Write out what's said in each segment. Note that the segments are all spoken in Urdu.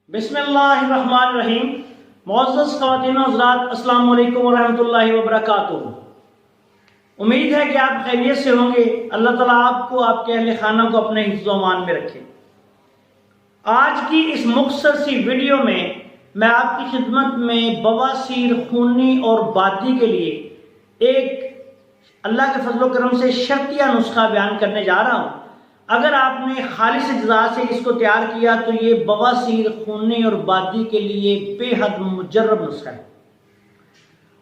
بسم اللہ الرحمن الرحیم۔ معزز خواتین و حضرات، السلام علیکم ورحمۃ اللہ وبرکاتہ۔ امید ہے کہ آپ خیریت سے ہوں گے۔ اللہ تعالیٰ آپ کو، آپ کے اہل خانہ کو اپنے حفظ و امان میں رکھے۔ آج کی اس مختصر سی ویڈیو میں آپ کی خدمت میں بواسیر، خونی اور بادی کے لیے ایک اللہ کے فضل و کرم سے شرطیہ نسخہ بیان کرنے جا رہا ہوں۔ اگر آپ نے خالص اجزاء سے اس کو تیار کیا تو یہ بواسیر، خونی اور بادی کے لیے بے حد مجرب نسخہ ہے۔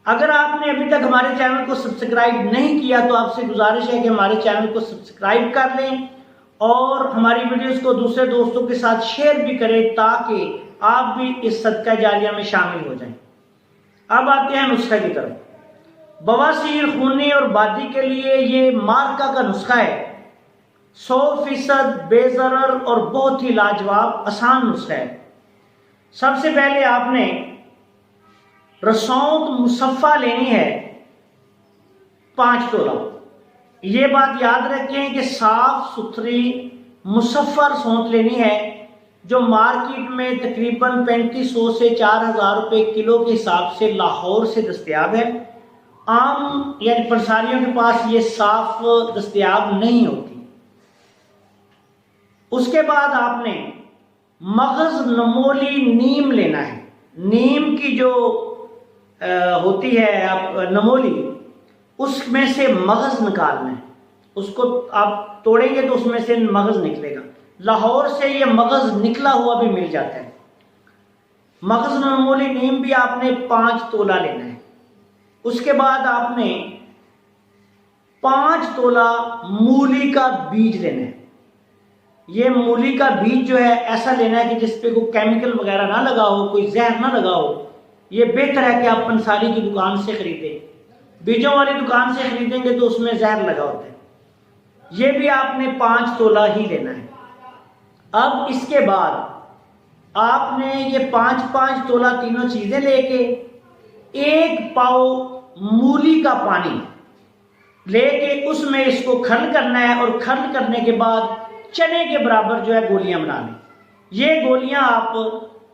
اگر آپ نے ابھی تک ہمارے چینل کو سبسکرائب نہیں کیا تو آپ سے گزارش ہے کہ ہمارے چینل کو سبسکرائب کر لیں اور ہماری ویڈیوز کو دوسرے دوستوں کے ساتھ شیئر بھی کریں تاکہ آپ بھی اس صدقہ جاریہ میں شامل ہو جائیں۔ اب آتے ہیں نسخے کی طرف۔ بواسیر، خونی اور بادی کے لیے یہ مارکا کا نسخہ ہے۔ 100% بے ضرر اور بہت ہی لاجواب آسان نسخہ ہے۔ سب سے پہلے آپ نے رسوند مصفہ لینی ہے 5 تولہ۔ یہ بات یاد رکھیں کہ صاف ستھری مصفہ رسوند لینی ہے جو مارکیٹ میں تقریباً 3500 سے 4000 روپے کلو کے حساب سے لاہور سے دستیاب ہے۔ عام یعنی پنساریوں کے پاس یہ صاف دستیاب نہیں ہوتی۔ اس کے بعد آپ نے مغز نمولی نیم لینا ہے۔ نیم کی جو ہوتی ہے نمولی، اس میں سے مغز نکالنا ہے۔ اس کو آپ توڑیں گے تو اس میں سے مغز نکلے گا۔ لاہور سے یہ مغز نکلا ہوا بھی مل جاتا ہے۔ مغز نمولی نیم بھی آپ نے 5 تولہ لینا ہے۔ اس کے بعد آپ نے 5 تولہ مولی کا بیج لینا ہے۔ یہ مولی کا بیج جو ہے ایسا لینا ہے کہ جس پہ کوئی کیمیکل وغیرہ نہ لگا ہو، کوئی زہر نہ لگا ہو۔ یہ بہتر ہے کہ آپ پنساری کی دکان سے خریدیں۔ بیجوں والی دکان سے خریدیں گے تو اس میں زہر لگا ہوتا ہے۔ یہ بھی آپ نے 5 تولہ ہی لینا ہے۔ اب اس کے بعد آپ نے یہ 5 تولہ تینوں چیزیں لے کے 1 پاؤ مولی کا پانی لے کے اس میں اس کو کھرل کرنا ہے، اور کھرل کرنے کے بعد چنے کے برابر جو ہے گولیاں بنا لیں۔ یہ گولیاں آپ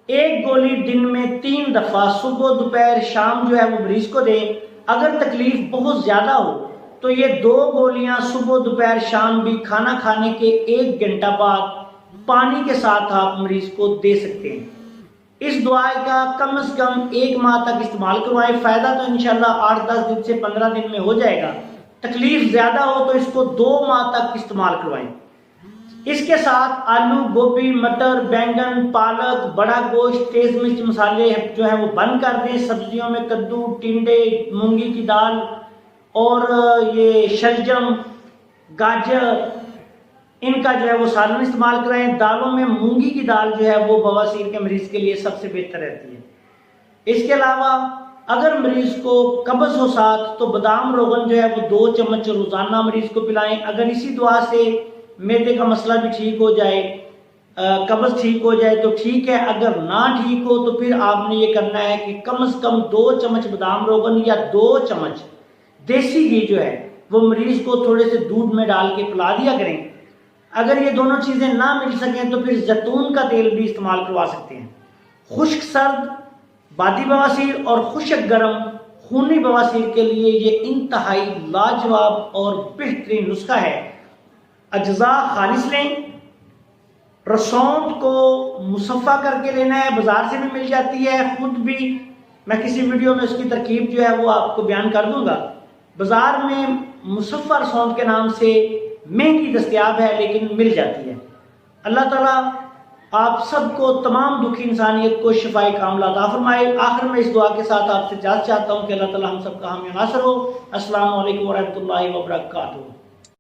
1 گولی دن میں 3 دفعہ صبح، دوپہر، شام جو ہے وہ مریض کو دیں۔ اگر تکلیف بہت زیادہ ہو تو یہ 2 گولیاں صبح، دوپہر، شام بھی کھانا کھانے کے 1 گھنٹہ بعد پانی کے ساتھ آپ مریض کو دے سکتے ہیں۔ اس دعا کا کم از کم 1 ماہ تک استعمال کروائیں۔ فائدہ تو انشاءاللہ 8-10 دن سے 15 دن میں ہو جائے گا۔ تکلیف زیادہ ہو تو اس کو 2 ماہ تک استعمال کروائیں۔ اس کے ساتھ آلو، گوبھی، مٹر، بینگن، پالک، بڑا گوشت، تیز مرچ مسالے جو ہے وہ بند کر دیں۔ سبزیوں میں کدو، ٹنڈے، مونگی کی دال اور یہ شلجم، گاجر، ان کا جو ہے وہ سالن استعمال کرائیں۔ دالوں میں مونگی کی دال جو ہے وہ بواسیر کے مریض کے لیے سب سے بہتر رہتی ہے۔ اس کے علاوہ اگر مریض کو قبض ہو ساتھ تو بادام روغن جو ہے وہ 2 چمچ روزانہ مریض کو پلائیں۔ اگر اسی دعا سے معدے کا مسئلہ بھی ٹھیک ہو جائے، قبض ٹھیک ہو جائے تو ٹھیک ہے۔ اگر نہ ٹھیک ہو تو پھر آپ نے یہ کرنا ہے کہ کم از کم 2 چمچ بادام روغن یا 2 چمچ دیسی گھی جو ہے وہ مریض کو تھوڑے سے دودھ میں ڈال کے پلا دیا کریں۔ اگر یہ دونوں چیزیں نہ مل سکیں تو پھر زیتون کا تیل بھی استعمال کروا سکتے ہیں۔ خشک سرد بادی بواسیر اور خشک گرم خونی بواسیر کے لیے یہ انتہائی لاجواب اور بہترین نسخہ ہے۔ اجزاء خالص لیں، رسوند کو مصفہ کر کے لینا ہے، بازار سے بھی مل جاتی ہے، خود بھی میں کسی ویڈیو میں اس کی ترکیب جو ہے وہ آپ کو بیان کر دوں گا۔ بازار میں مصفہ رسوند کے نام سے مہنگی دستیاب ہے لیکن مل جاتی ہے۔ اللہ تعالیٰ آپ سب کو، تمام دکھی انسانیت کو شفائی کاملہ عطا فرمائے۔ آخر میں اس دعا کے ساتھ آپ سے اجازت چاہتا ہوں کہ اللہ تعالیٰ ہم سب کا حامی و ناصر ہو۔ السلام علیکم ورحمۃ اللہ وبرکاتہ۔